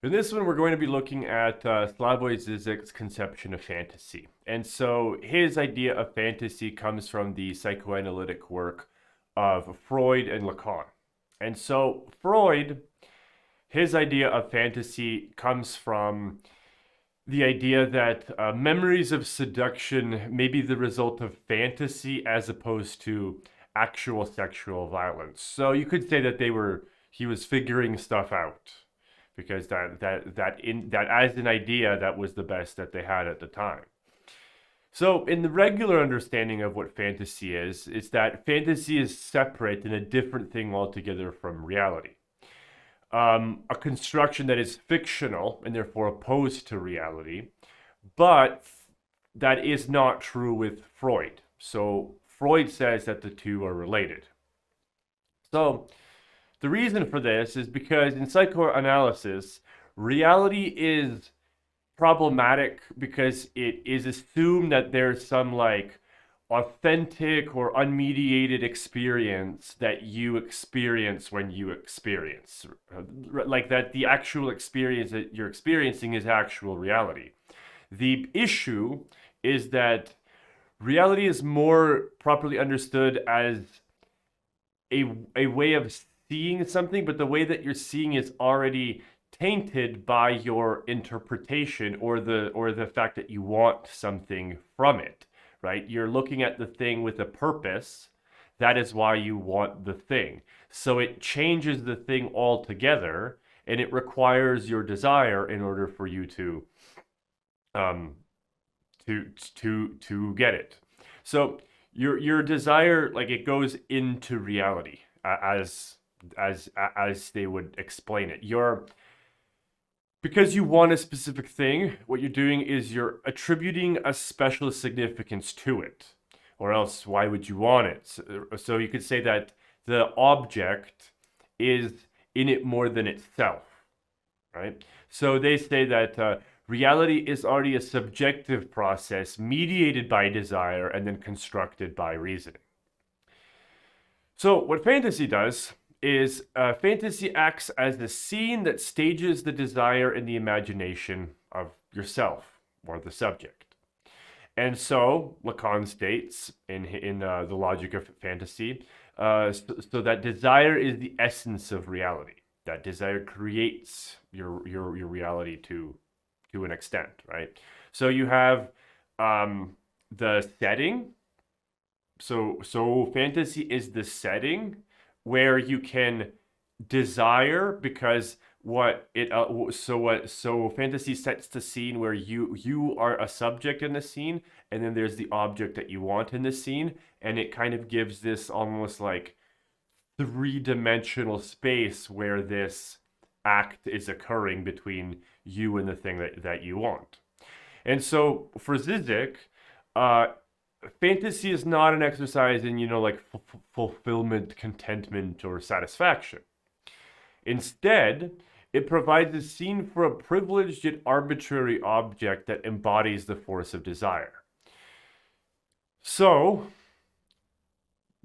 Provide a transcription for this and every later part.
In this one, we're going to be looking at Slavoj Zizek's conception of fantasy. And so his idea of fantasy comes from the psychoanalytic work of Freud and Lacan. And so Freud, his idea of fantasy comes from the idea that memories of seduction may be the result of fantasy as opposed to actual sexual violence. So you could say that he was figuring stuff out because that as an idea that was the best that they had at the time. So in the regular understanding of what fantasy is that fantasy is separate and a different thing altogether from reality. A construction that is fictional and therefore opposed to reality, but that is not true with Freud. So Freud says that the two are related. So the reason for this is because in psychoanalysis, reality is problematic because it is assumed that there's some like authentic or unmediated experience that you experience when you experience. Like that the actual experience that you're experiencing is actual reality. The issue is that reality is more properly understood as a way of seeing something, but the way that you're seeing is already tainted by your interpretation or the fact that you want something from it, right? You're looking at the thing with a purpose. That is why you want the thing. So it changes the thing altogether, and it requires your desire in order for you to get it. So your desire, like, it goes into reality as they would explain it. Because you want a specific thing, what you're doing is you're attributing a special significance to it. Or else, why would you want it? So you could say that the object is in it more than itself, right? So they say that reality is already a subjective process mediated by desire and then constructed by reasoning. So what fantasy does is fantasy acts as the scene that stages the desire in the imagination of yourself or the subject. And so Lacan states in the logic of fantasy, so that desire is the essence of reality. That desire creates your reality to an extent, right? So you have the setting. So fantasy is the setting where you can desire, because so fantasy sets the scene where you are a subject in the scene, and then there's the object that you want in the scene, and it kind of gives this almost like three-dimensional space where this act is occurring between you and the thing that you want. And so for Zizek, fantasy is not an exercise in, like fulfillment, contentment, or satisfaction. Instead, it provides a scene for a privileged yet arbitrary object that embodies the force of desire. So,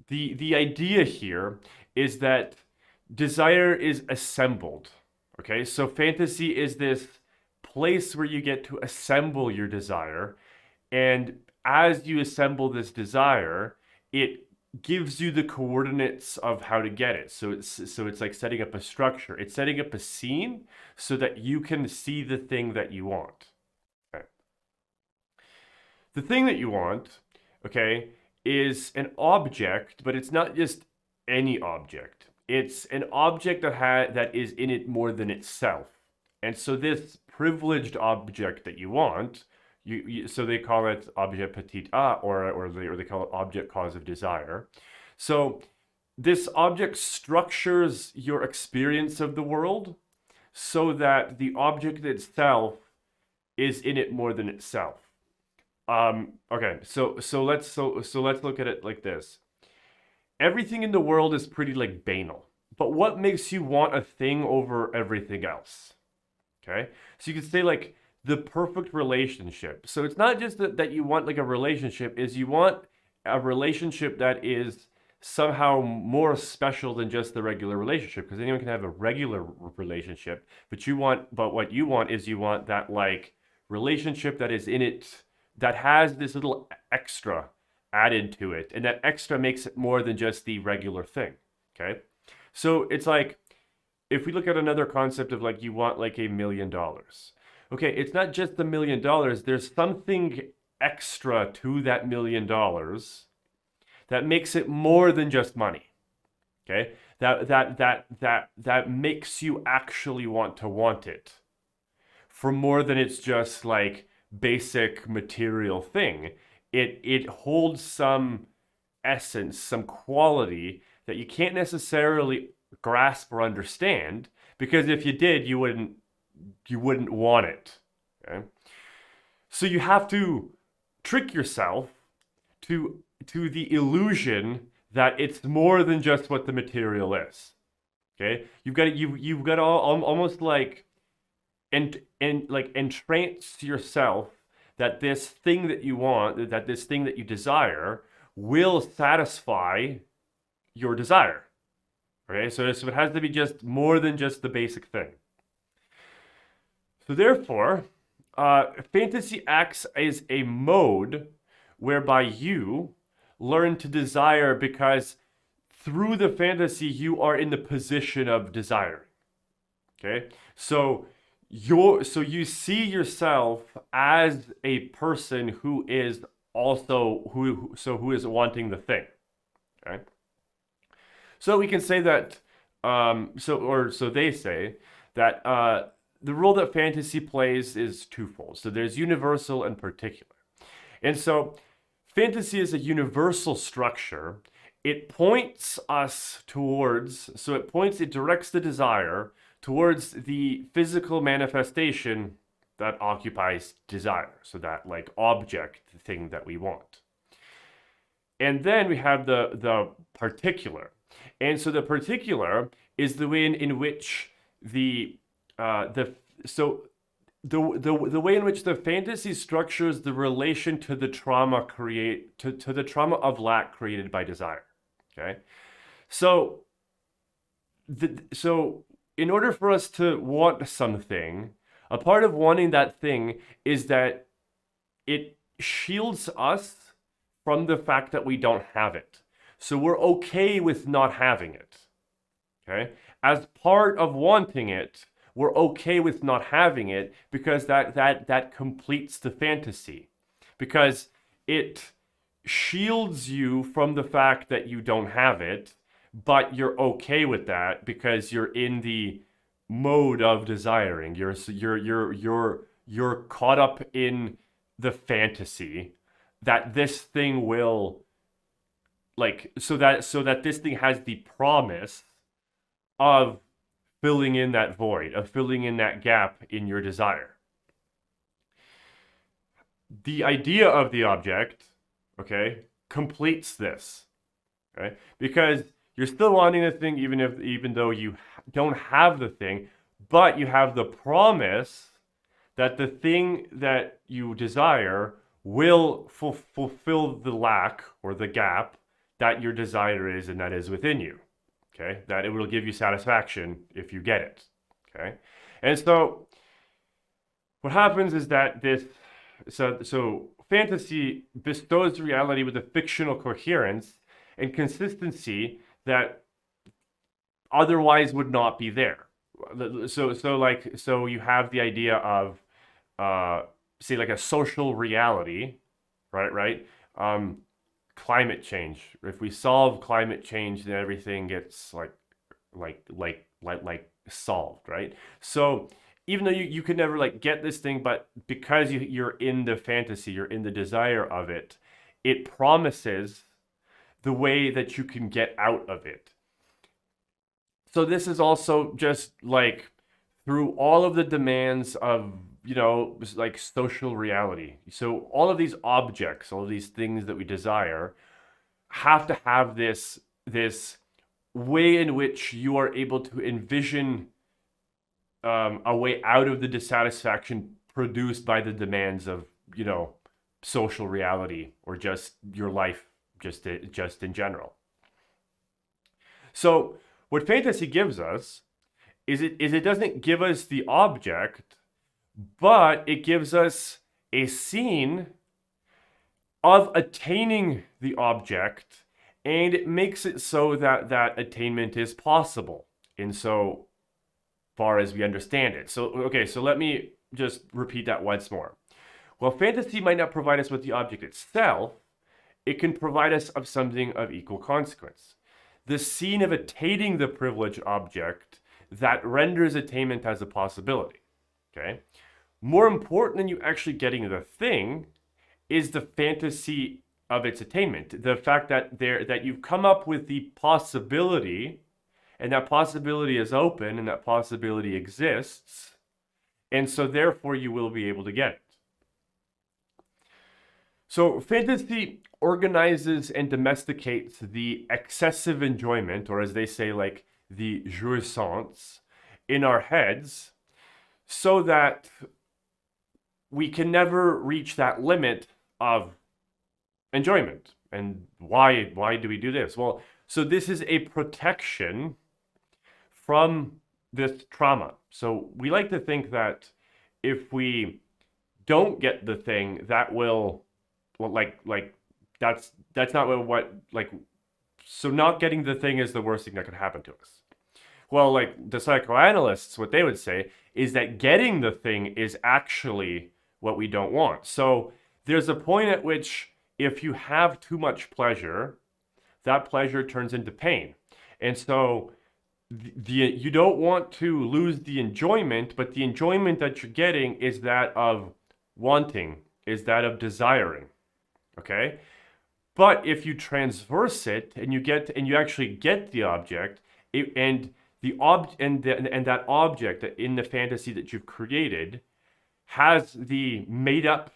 the idea here is that desire is assembled. Okay, so fantasy is this place where you get to assemble your desire, and as you assemble this desire, it gives you the coordinates of how to get it. So it's like setting up a structure. It's setting up a scene so that you can see the thing that you want. Okay. The thing that you want, okay, is an object, but it's not just any object. It's an object that is in it more than itself. And so this privileged object that you want, so they call it objet petit a, or they call it object cause of desire. So this object structures your experience of the world so that the object itself is in it more than itself. Okay, so let's look at it like this. Everything in the world is pretty like banal, but what makes you want a thing over everything else? Okay, so you could say like the perfect relationship. So it's not just that you want like a relationship, is you want a relationship that is somehow more special than just the regular relationship, because anyone can have a regular relationship, but what you want is you want that like relationship that is in it, that has this little extra added to it, and that extra makes it more than just the regular thing. Okay, so it's like, if we look at another concept of like, you want like $1 million. Okay, it's not just the $1 million. There's something extra to that $1 million that makes it more than just money. Okay, that makes you actually want it for more than it's just like basic material thing. It holds some essence, some quality that you can't necessarily grasp or understand, because if you did, you wouldn't want it. Okay? So you have to trick yourself to the illusion that it's more than just what the material is. Okay? You've got to almost like like entrance yourself that this thing that you want, that this thing that you desire will satisfy your desire. Okay, so it has to be just more than just the basic thing. So therefore, fantasy acts as a mode whereby you learn to desire, because through the fantasy you are in the position of desiring. Okay, so you see yourself as a person who is also who is wanting the thing. Okay. So we can say that, so they say that the role that fantasy plays is twofold. So there's universal and particular. And so fantasy is a universal structure. It points us towards, it directs the desire towards the physical manifestation that occupies desire. So that like object, the thing that we want. And then we have the particular. And so the particular is the way in which the way in which the fantasy structures the relation to the trauma to the trauma of lack created by desire. Okay, so in order for us to want something, a part of wanting that thing is that it shields us from the fact that we don't have it. So we're okay with not having it. Okay? As part of wanting it, we're okay with not having it, because that completes the fantasy. Because it shields you from the fact that you don't have it, but you're okay with that because you're in the mode of desiring. You're caught up in the fantasy that this thing will, like, so that this thing has the promise of filling in that void, of filling in that gap in your desire. The idea of the object, okay, completes this, okay? Because you're still wanting the thing even though you don't have the thing, but you have the promise that the thing that you desire will fulfill the lack or the gap that your desire is, and that is within you. Okay, that it will give you satisfaction if you get it. Okay, and so what happens is that so fantasy bestows reality with a fictional coherence and consistency that otherwise would not be there. So you have the idea of say like a social reality, right? Climate change. If we solve climate change, then everything gets like solved, right? So even though you could never like get this thing, but because you're in the fantasy, you're in the desire of it, it promises the way that you can get out of it. So this is also just like through all of the demands of, like social reality. So all of these objects, all of these things that we desire have to have this way in which you are able to envision a way out of the dissatisfaction produced by the demands of, social reality, or just your life, just in general. So what fantasy gives us is it doesn't give us the object, but it gives us a scene of attaining the object, and it makes it so that that attainment is possible in so far as we understand it. So okay, so let me just repeat that once more. While fantasy might not provide us with the object itself, it can provide us of something of equal consequence. The scene of attaining the privileged object that renders attainment as a possibility. Okay? More important than you actually getting the thing is the fantasy of its attainment. The fact that you've come up with the possibility, and that possibility is open, and that possibility exists, and so therefore you will be able to get it. So fantasy organizes and domesticates the excessive enjoyment, or as they say, like the jouissance, in our heads, so that we can never reach that limit of enjoyment. And why do we do this? Well, so this is a protection from this trauma. So we like to think that if we don't get the thing, that will, well, like that's not what like. So not getting the thing is the worst thing that could happen to us. Well, like the psychoanalysts, what they would say is that getting the thing is actually what we don't want. So there's a point at which if you have too much pleasure, that pleasure turns into pain. And so you don't want to lose the enjoyment, but the enjoyment that you're getting is that of wanting, is that of desiring. Okay? But if you transverse it and you actually get the object, and that object in the fantasy that you've created has the made up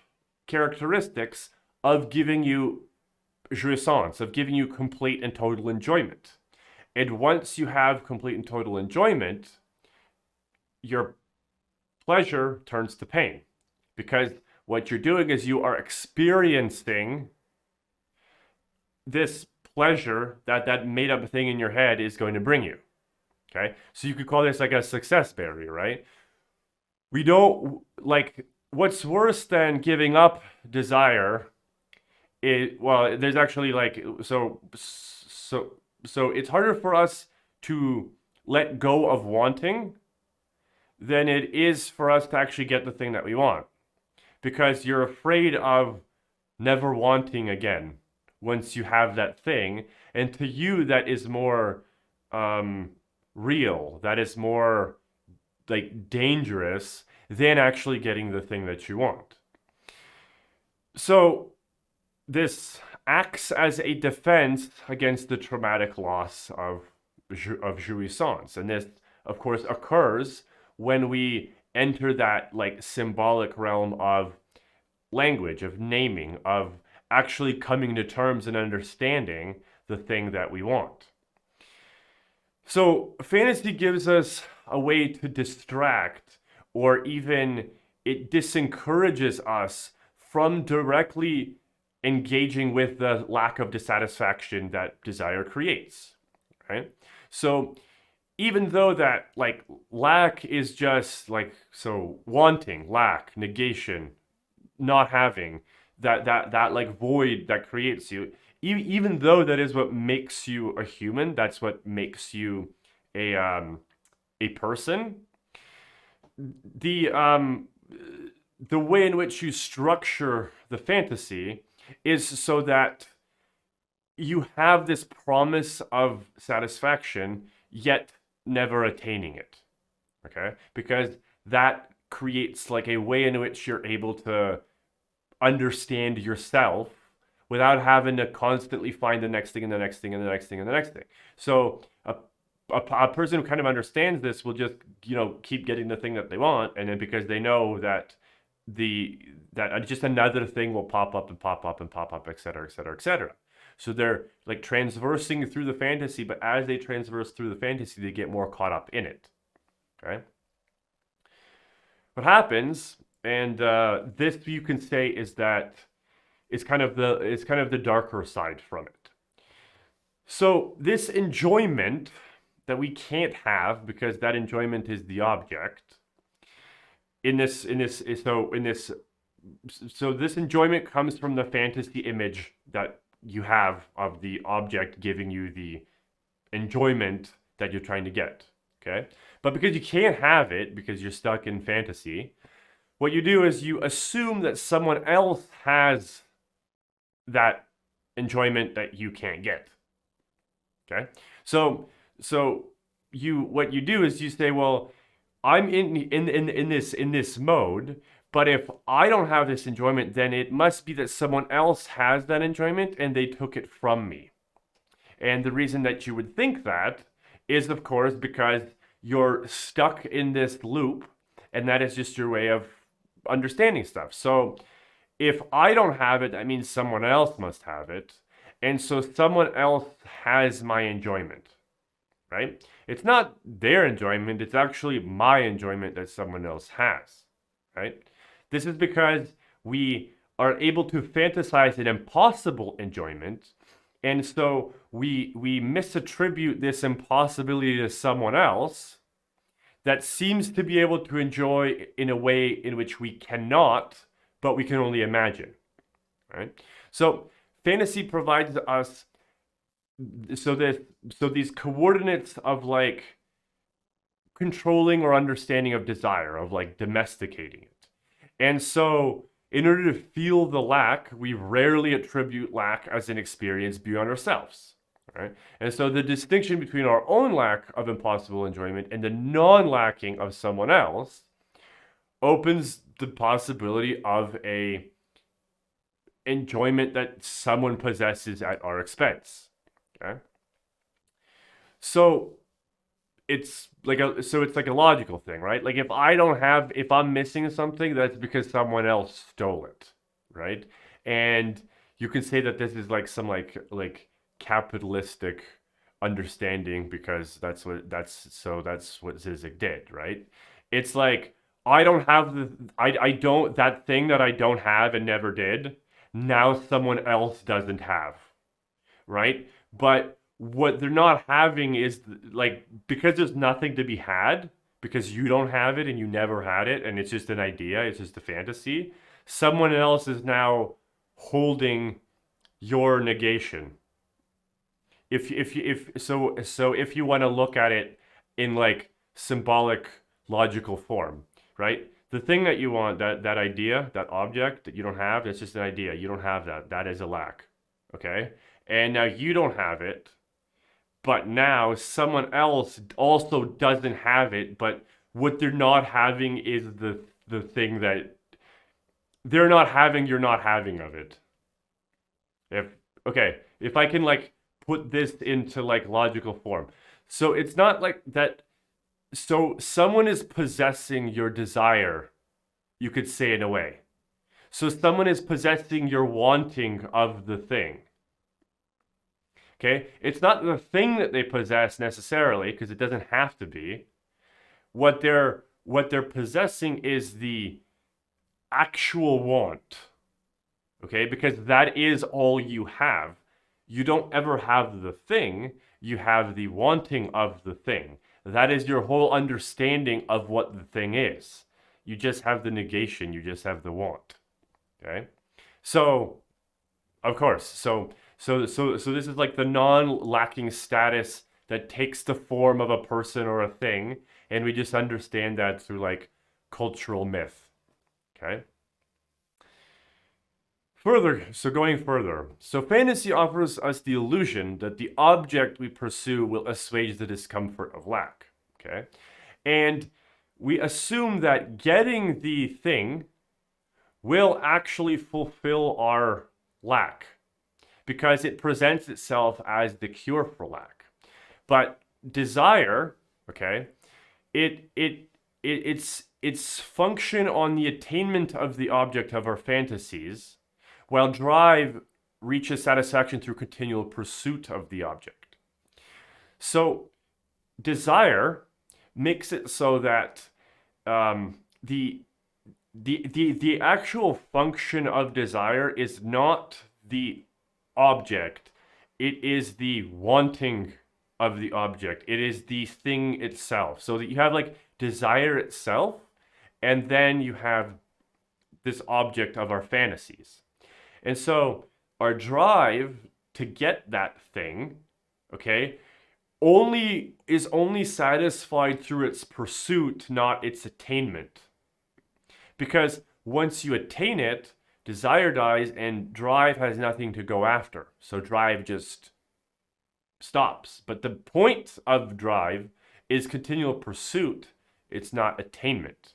characteristics of giving you jouissance, of giving you complete and total enjoyment. And once you have complete and total enjoyment, your pleasure turns to pain, because what you're doing is you are experiencing this pleasure that made up thing in your head is going to bring you. Okay? So you could call this like a success barrier, right? We don't, like, what's worse than giving up desire well, there's actually like, so it's harder for us to let go of wanting than it is for us to actually get the thing that we want, because you're afraid of never wanting again once you have that thing. And to you, that is more real, that is more like dangerous than actually getting the thing that you want. So this acts as a defense against the traumatic loss of jouissance. And this, of course, occurs when we enter that like symbolic realm of language, of naming, of actually coming to terms and understanding the thing that we want. So fantasy gives us a way to distract, or even it disencourages us from directly engaging with the lack of dissatisfaction that desire creates, right? So even though that like lack is just like, so wanting, lack, negation, not having, that like void that creates you, even though that is what makes you a human, that's what makes you a person, the way in which you structure the fantasy is so that you have this promise of satisfaction, yet never attaining it. Okay? Because that creates like a way in which you're able to understand yourself without having to constantly find the next thing and the next thing and the next thing and the next thing. So a person who kind of understands this will just, keep getting the thing that they want, and then because they know that that just another thing will pop up and pop up and pop up, et cetera, et cetera, et cetera. So they're like transversing through the fantasy, but as they transverse through the fantasy, they get more caught up in it. Okay. What happens, and this you can say is that it's kind of the darker side from it. So this enjoyment that we can't have because that enjoyment is the object in this in this so in this so this enjoyment comes from the fantasy image that you have of the object giving you the enjoyment that you're trying to get. Okay? But because you can't have it because you're stuck in fantasy, what you do is you assume that someone else has that enjoyment that you can't get. Okay? So you what you do is you say, well, I'm in this mode, but if I don't have this enjoyment, then it must be that someone else has that enjoyment and they took it from me. And the reason that you would think that is, of course, because you're stuck in this loop, and that is just your way of understanding stuff. So if I don't have it, that means someone else must have it. And so someone else has my enjoyment, right? It's not their enjoyment, it's actually my enjoyment that someone else has, right? This is because we are able to fantasize an impossible enjoyment, and so we misattribute this impossibility to someone else that seems to be able to enjoy in a way in which we cannot, but we can only imagine, right? So fantasy provides us these coordinates of like controlling or understanding of desire, of like domesticating it. And so in order to feel the lack, we rarely attribute lack as an experience beyond ourselves. Right? And so the distinction between our own lack of impossible enjoyment and the non-lacking of someone else opens the possibility of a enjoyment that someone possesses at our expense. Okay? So it's like a logical thing, right? Like if I'm missing something, that's because someone else stole it, right? And you can say that this is like some like capitalistic understanding because that's what Zizek did, right? It's like I don't have I don't that thing that I don't have and never did, now someone else doesn't have, right? But what they're not having is like because there's nothing to be had because you don't have it and you never had it and it's just an idea, it's just a fantasy. Someone else is now holding your negation. If you want to look at it in like symbolic logical form, right? The thing that you want, that idea, that object that you don't have, that's just an idea. You don't have that. That is a lack. Okay? And now you don't have it, but now someone else also doesn't have it, but what they're not having is the thing that they're not having, you're not having of it. If I can like put this into like logical form. So it's not like that. So someone is possessing your desire, you could say in a way. So someone is possessing your wanting of the thing. Okay? It's not the thing that they possess necessarily, because it doesn't have to be. What they're possessing is the actual want. Okay? Because that is all you have. You don't ever have the thing, you have the wanting of the thing. That is your whole understanding of what the thing is. You just have the negation, you just have the want. Okay? So, of course, so this is like the non-lacking status that takes the form of a person or a thing, and we just understand that through like cultural myth. Okay? Going further, so fantasy offers us the illusion that the object we pursue will assuage the discomfort of lack, okay? And we assume that getting the thing will actually fulfill our lack because it presents itself as the cure for lack. But desire, okay, its function on the attainment of the object of our fantasies, while drive reaches satisfaction through continual pursuit of the object. So desire makes it so that the actual function of desire is not the object, it is the wanting of the object. It is the thing itself. So that you have like desire itself, and then you have this object of our fantasies. And so our drive to get that thing, okay, only satisfied through its pursuit, not its attainment. Because once you attain it, desire dies and drive has nothing to go after. So drive just stops. But the point of drive is continual pursuit, it's not attainment.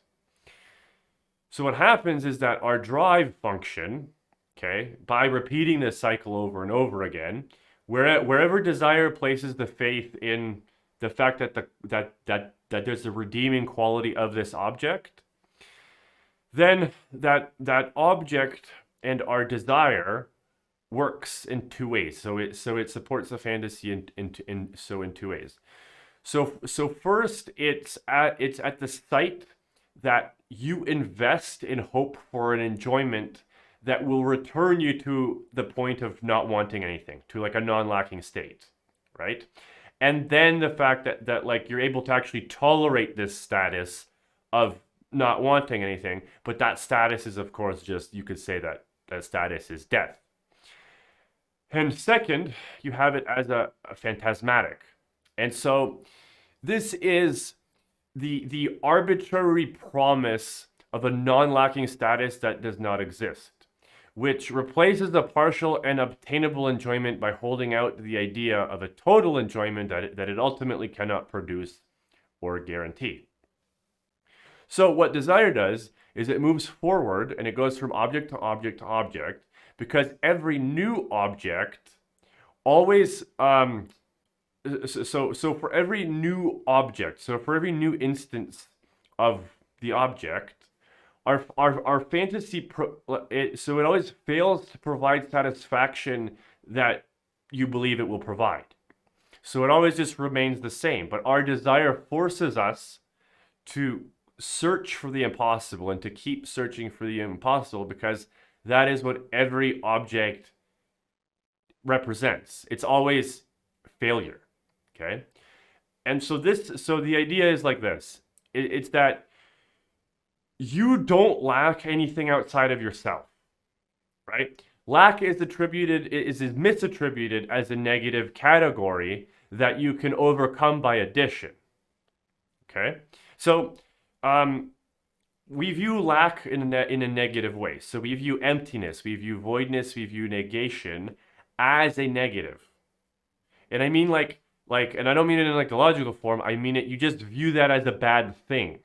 So what happens is that our drive function, okay, by repeating this cycle over and over again, wherever desire places the faith in the fact that there's a redeeming quality of this object, then that object and our desire works in two ways. So it supports the fantasy in two ways. So first, it's at the site that you invest in hope for an enjoyment that will return you to the point of not wanting anything, to like a non-lacking state, right? And then the fact that like you're able to actually tolerate this status of not wanting anything, but that status is of course just, you could say that that status is death. And second, you have it as a phantasmatic. And so this is the arbitrary promise of a non-lacking status that does not exist, which replaces the partial and obtainable enjoyment by holding out the idea of a total enjoyment that it ultimately cannot produce or guarantee. So what desire does is it moves forward and it goes from object to object to object, because every new object always so for every new object, so for every new instance of the object, our fantasy so it always fails to provide satisfaction that you believe it will provide. So it always just remains the same, but our desire forces us to search for the impossible and to keep searching for the impossible, because that is what every object represents. It's always failure. Okay. And so the idea is like this. It's that you don't lack anything outside of yourself, right? Lack is misattributed as a negative category that you can overcome by addition. Okay. So, we view lack in a negative way. So we view emptiness, we view voidness, we view negation as a negative. And I mean like, and I don't mean it in like the logical form, I mean it, you just view that as a bad thing.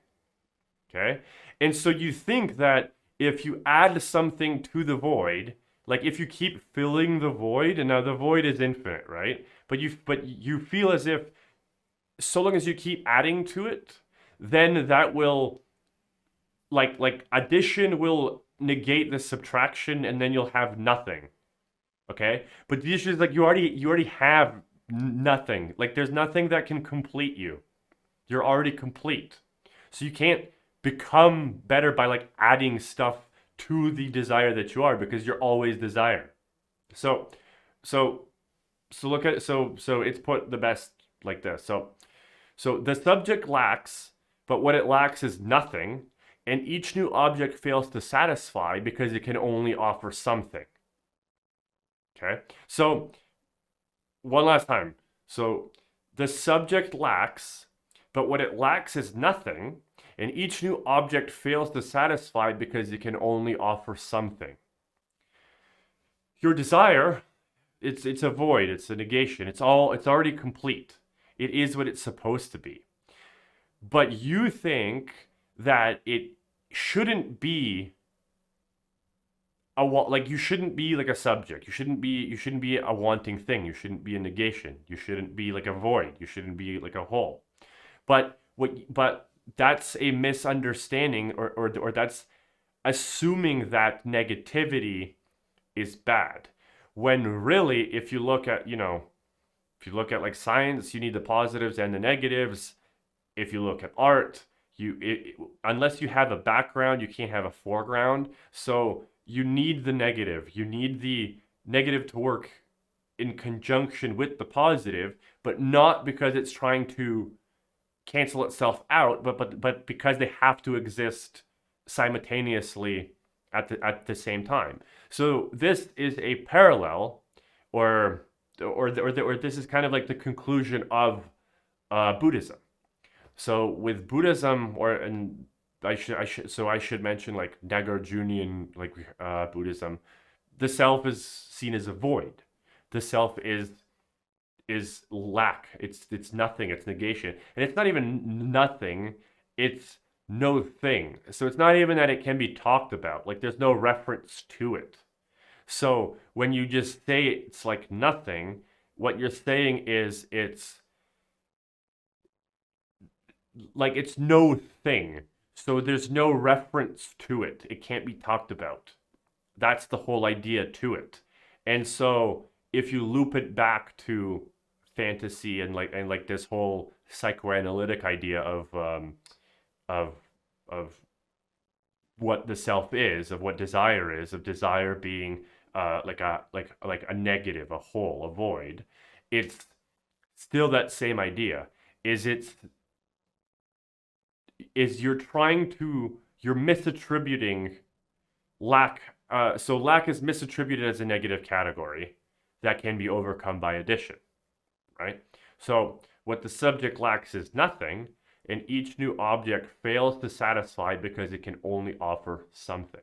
Okay? And so you think that if you add something to the void, like if you keep filling the void, and now the void is infinite, right? But you feel as if so long as you keep adding to it, then that will like addition will negate the subtraction, and then you'll have nothing. Okay? But the issue is like you already have nothing. Like there's nothing that can complete you. You're already complete. So you can't become better by like adding stuff to the desire that you are, because you're always desire. So look at so it's put the best like this. So the subject lacks, but what it lacks is nothing, and each new object fails to satisfy because it can only offer something. Okay? So one last time. So the subject lacks, but what it lacks is nothing, and each new object fails to satisfy because it can only offer something. Your desire, it's a void, it's a negation, it's already complete. It is what it's supposed to be. But you think that it shouldn't be you shouldn't be like a subject. You shouldn't be a wanting thing. You shouldn't be a negation. You shouldn't be like a void. You shouldn't be like a hole. But that's a misunderstanding, or that's assuming that negativity is bad. When really, if you look at like science, you need the positives and the negatives. If you look at art, unless you have a background, you can't have a foreground. So you need the negative. You need the negative to work in conjunction with the positive, but not because it's trying to cancel itself out, but because they have to exist simultaneously at the same time. So this is a parallel, or or this is kind of like the conclusion of Buddhism. So with Buddhism, or and I should mention like Nagarjunian like Buddhism, the self is seen as a void. The self is lack. It's nothing. It's negation, and it's not even nothing. It's no thing. So it's not even that it can be talked about. Like there's no reference to it. So when you just say it's like nothing, what you're saying is it's no thing. So there's no reference to it. It can't be talked about. That's the whole idea to it. And so if you loop it back to fantasy and like this whole psychoanalytic idea of of what the self is, of what desire is, of desire being like a negative, a hole, a void, it's still that same idea. Is it's is you're misattributing lack. So lack is misattributed as a negative category that can be overcome by addition, right? So what the subject lacks is nothing, and each new object fails to satisfy because it can only offer something.